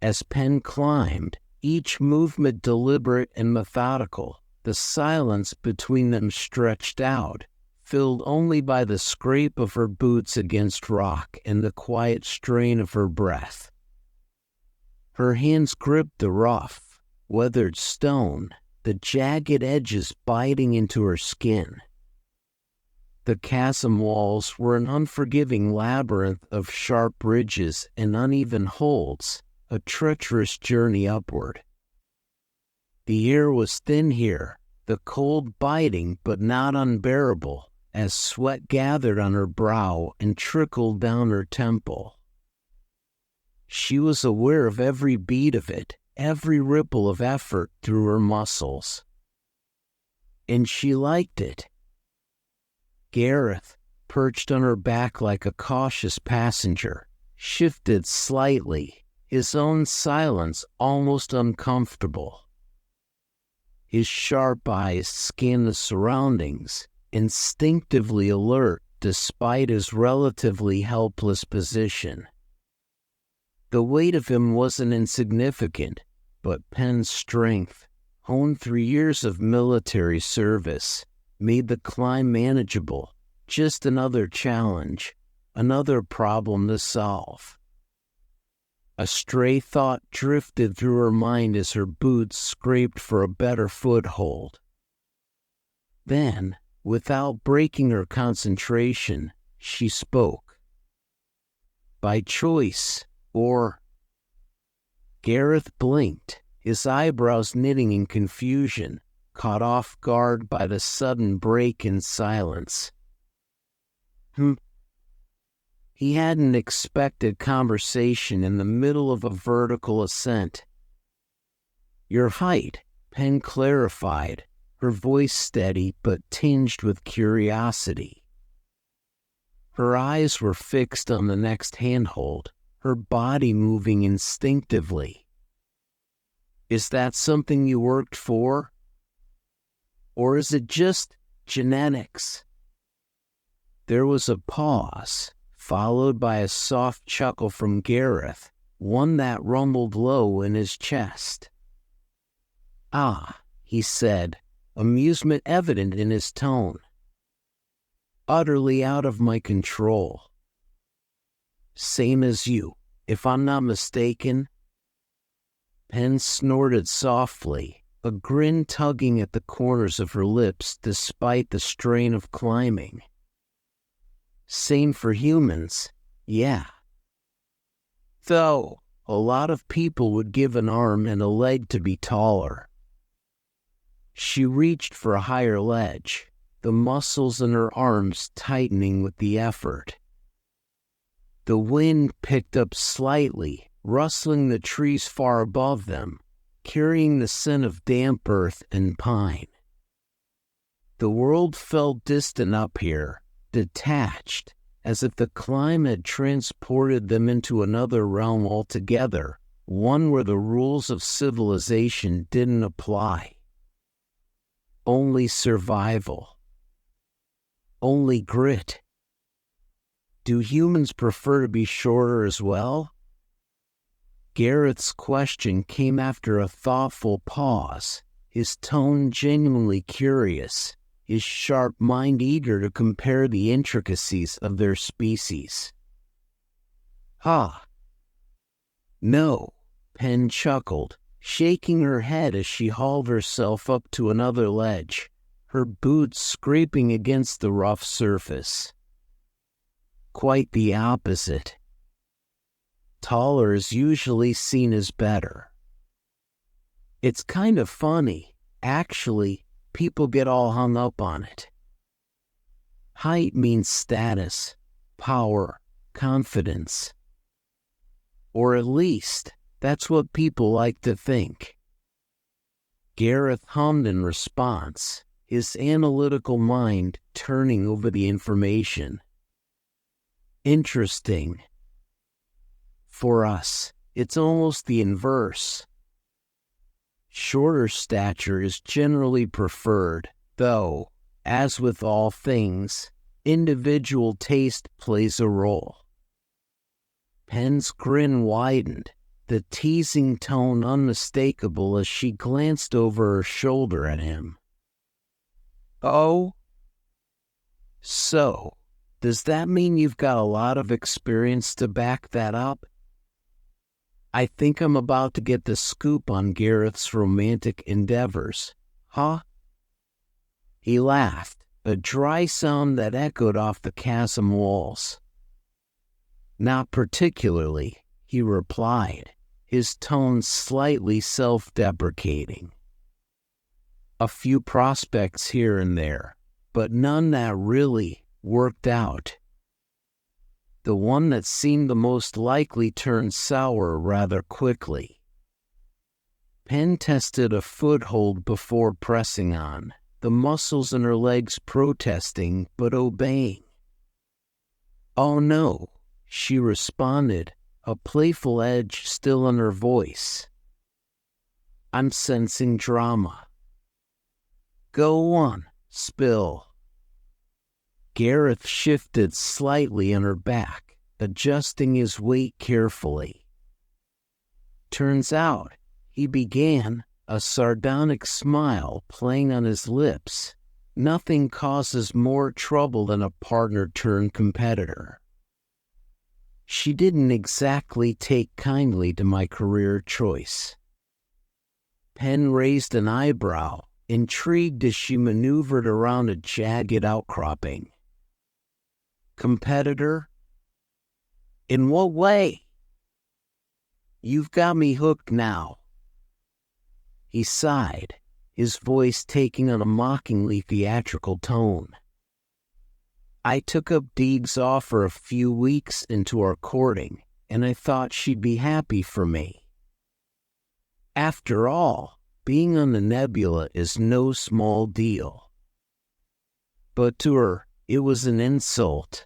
As Penn climbed, each movement deliberate and methodical, the silence between them stretched out, filled only by the scrape of her boots against rock and the quiet strain of her breath. Her hands gripped the rough, weathered stone, the jagged edges biting into her skin. The chasm walls were an unforgiving labyrinth of sharp ridges and uneven holds, a treacherous journey upward. The air was thin here, the cold biting but not unbearable, as sweat gathered on her brow and trickled down her temple. She was aware of every beat of it, every ripple of effort through her muscles. And she liked it. Gareth, perched on her back like a cautious passenger, shifted slightly, his own silence almost uncomfortable. His sharp eyes scanned the surroundings, instinctively alert despite his relatively helpless position. The weight of him wasn't insignificant, but Penn's strength, honed through years of military service, made the climb manageable, just another challenge, another problem to solve. A stray thought drifted through her mind as her boots scraped for a better foothold. Then, without breaking her concentration, she spoke. By choice, or... Gareth blinked, his eyebrows knitting in confusion, caught off guard by the sudden break in silence. He hadn't expected conversation in the middle of a vertical ascent. Your height, Penn clarified, her voice steady but tinged with curiosity. Her eyes were fixed on the next handhold, her body moving instinctively. Is that something you worked for? Or is it just genetics? There was a pause, followed by a soft chuckle from Gareth, one that rumbled low in his chest. Ah, he said, amusement evident in his tone. Utterly out of my control. Same as you, if I'm not mistaken. Penn snorted softly, a grin tugging at the corners of her lips despite the strain of climbing. Same for humans, yeah. Though, a lot of people would give an arm and a leg to be taller. She reached for a higher ledge, the muscles in her arms tightening with the effort. The wind picked up slightly, rustling the trees far above them, carrying the scent of damp earth and pine. The world felt distant up here, detached, as if the climb had transported them into another realm altogether, one where the rules of civilization didn't apply. Only survival. Only grit. Do humans prefer to be shorter as well? Gareth's question came after a thoughtful pause, his tone genuinely curious, his sharp mind eager to compare the intricacies of their species. No, Penn chuckled, shaking her head as she hauled herself up to another ledge, her boots scraping against the rough surface. Quite the opposite. Taller is usually seen as better. It's kind of funny, actually, people get all hung up on it. Height means status, power, confidence. Or at least, that's what people like to think. Gareth hummed in response, his analytical mind turning over the information. Interesting. For us, it's almost the inverse. Shorter stature is generally preferred, though, as with all things, individual taste plays a role. Penn's grin widened, the teasing tone unmistakable as she glanced over her shoulder at him. "Oh? So, does that mean you've got a lot of experience to back that up? I think I'm about to get the scoop on Gareth's romantic endeavors, huh?" He laughed, a dry sound that echoed off the chasm walls. "Not particularly," he replied, his tone slightly self-deprecating. "A few prospects here and there, but none that really worked out. The one that seemed the most likely turned sour rather quickly." Penn tested a foothold before pressing on, the muscles in her legs protesting but obeying. "Oh no," she responded, a playful edge still in her voice. "I'm sensing drama." "Go on, spill." Gareth shifted slightly on her back, adjusting his weight carefully. "Turns out," he began, a sardonic smile playing on his lips, "nothing causes more trouble than a partner-turned-competitor." She didn't exactly take kindly to my career choice. Penn raised an eyebrow, intrigued as she maneuvered around a jagged outcropping. "Competitor? In what way?" "You've got me hooked now." He sighed, his voice taking on a mockingly theatrical tone. "I took up Dee's offer a few weeks into our courting, and I thought she'd be happy for me. After all, being on the nebula is no small deal. But to her, it was an insult."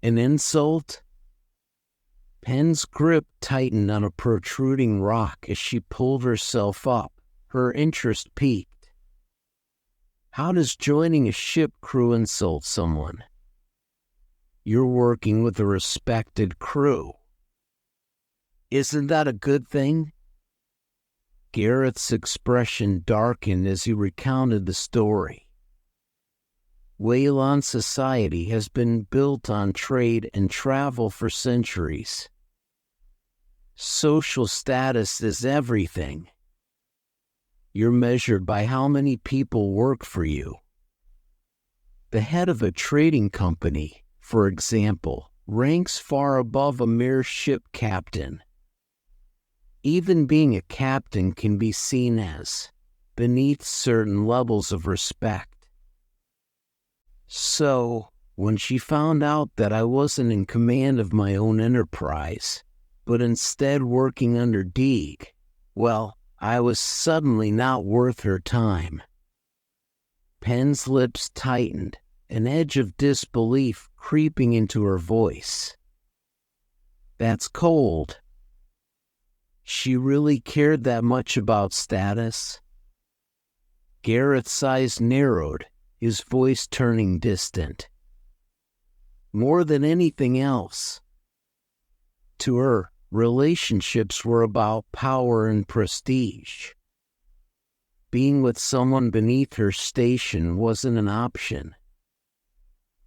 "An insult?" Penn's grip tightened on a protruding rock as she pulled herself up, her interest piqued. "How does joining a ship crew insult someone? You're working with a respected crew. Isn't that a good thing?" Gareth's expression darkened as he recounted the story. "Wayland society has been built on trade and travel for centuries. Social status is everything. You're measured by how many people work for you. The head of a trading company, for example, ranks far above a mere ship captain. Even being a captain can be seen as beneath certain levels of respect. So, when she found out that I wasn't in command of my own enterprise, but instead working under Deeg, well, I was suddenly not worth her time." Penn's lips tightened, an edge of disbelief creeping into her voice. "That's cold." She really cared that much about status? Gareth's eyes narrowed, his voice turning distant. "More than anything else. To her, relationships were about power and prestige. Being with someone beneath her station wasn't an option."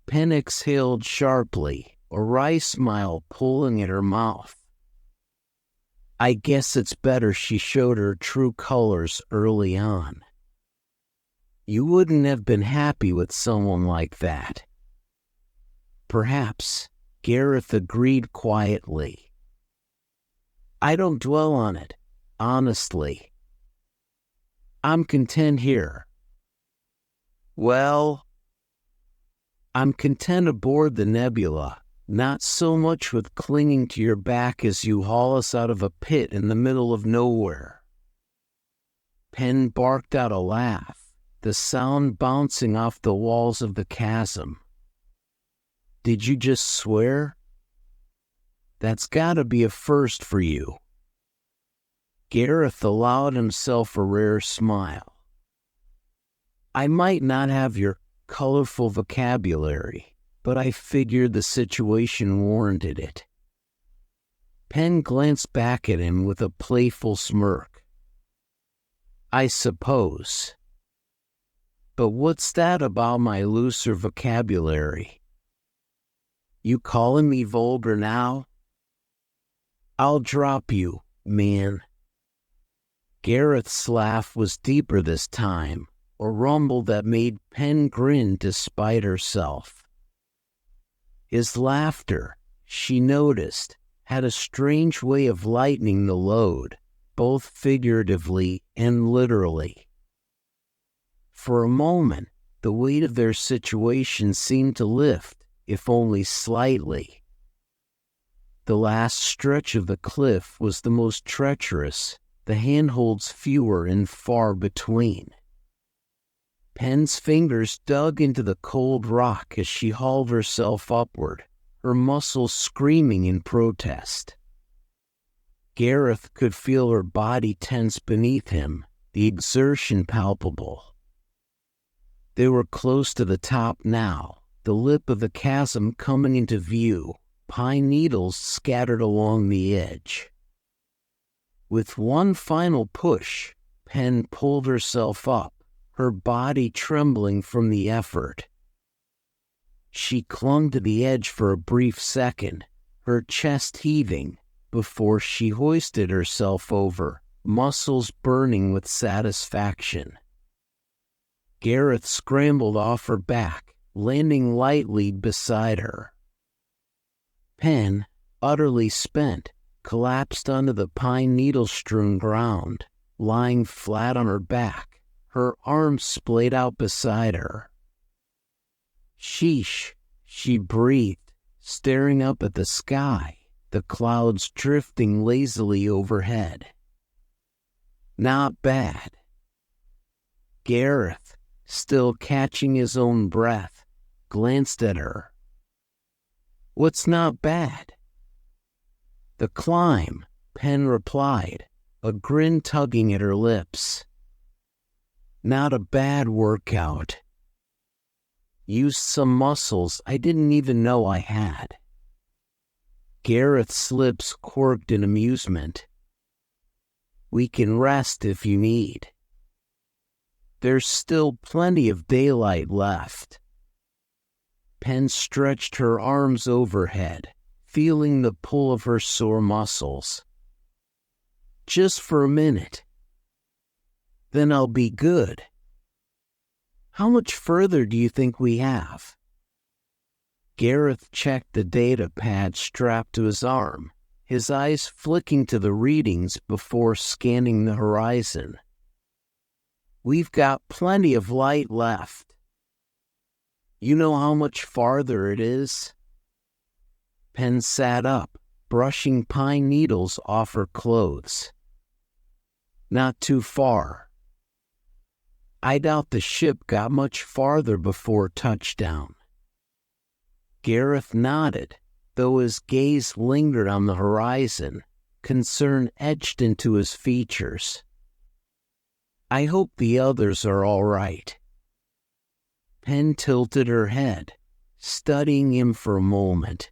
Penn exhaled sharply, a wry smile pulling at her mouth. "I guess it's better she showed her true colors early on. You wouldn't have been happy with someone like that." "Perhaps," Gareth agreed quietly. "I don't dwell on it, honestly. I'm content here." "Well, I'm content aboard the nebula, not so much with clinging to your back as you haul us out of a pit in the middle of nowhere." Penn barked out a laugh, the sound bouncing off the walls of the chasm. "Did you just swear? That's gotta be a first for you." Gareth allowed himself a rare smile. "I might not have your colorful vocabulary, but I figured the situation warranted it." Penn glanced back at him with a playful smirk. I suppose. But what's that about my looser vocabulary? You calling me vulgar now? I'll drop you, man. Gareth's laugh was deeper this time, a rumble that made Penn grin despite herself. His laughter, she noticed, had a strange way of lightening the load, both figuratively and literally. For a moment, the weight of their situation seemed to lift, if only slightly. The last stretch of the cliff was the most treacherous, the handholds fewer and far between. Penn's fingers dug into the cold rock as she hauled herself upward, her muscles screaming in protest. Gareth could feel her body tense beneath him, the exertion palpable. They were close to the top now, the lip of the chasm coming into view, pine needles scattered along the edge. With one final push, Penn pulled herself up, her body trembling from the effort. She clung to the edge for a brief second, her chest heaving, before she hoisted herself over, muscles burning with satisfaction. Gareth scrambled off her back, landing lightly beside her. Penn, utterly spent, collapsed onto the pine needle-strewn ground, lying flat on her back, her arms splayed out beside her. Sheesh, she breathed, staring up at the sky, the clouds drifting lazily overhead. Not bad. Gareth, still catching his own breath, glanced at her. What's not bad? The climb, Penn replied, a grin tugging at her lips. Not a bad workout. Used some muscles I didn't even know I had. Gareth's lips quirked in amusement. We can rest if you need. There's still plenty of daylight left. Penn stretched her arms overhead, feeling the pull of her sore muscles. Just for a minute. Then I'll be good. How much further do you think we have? Gareth checked the data pad strapped to his arm, his eyes flicking to the readings before scanning the horizon. We've got plenty of light left. You know how much farther it is? Penn sat up, brushing pine needles off her clothes. Not too far. I doubt the ship got much farther before touchdown. Gareth nodded, though his gaze lingered on the horizon, concern etched into his features. I hope the others are all right. Penn tilted her head, studying him for a moment.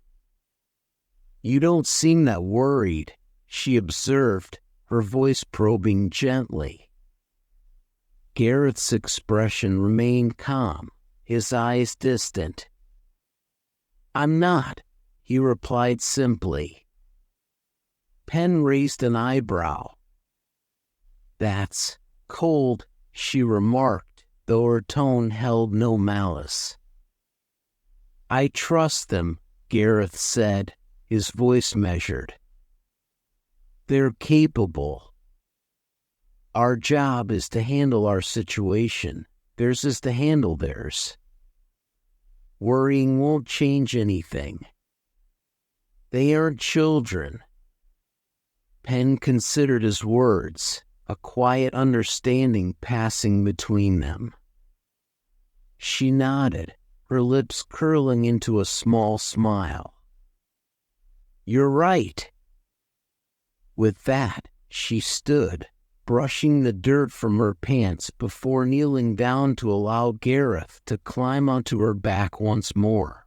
You don't seem that worried, she observed, her voice probing gently. Gareth's expression remained calm, his eyes distant. I'm not, he replied simply. Penn raised an eyebrow. That's cold, she remarked, though her tone held no malice. I trust them, Gareth said, his voice measured. They're capable. Our job is to handle our situation. Theirs is to handle theirs. Worrying won't change anything. They aren't children. Penn considered his words, a quiet understanding passing between them. She nodded, her lips curling into a small smile. You're right. With that, she stood, brushing the dirt from her pants before kneeling down to allow Gareth to climb onto her back once more.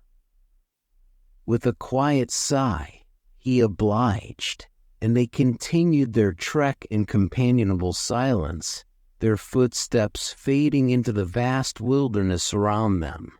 With a quiet sigh, he He obliged, and they continued their trek in companionable silence, their footsteps fading into the vast wilderness around them.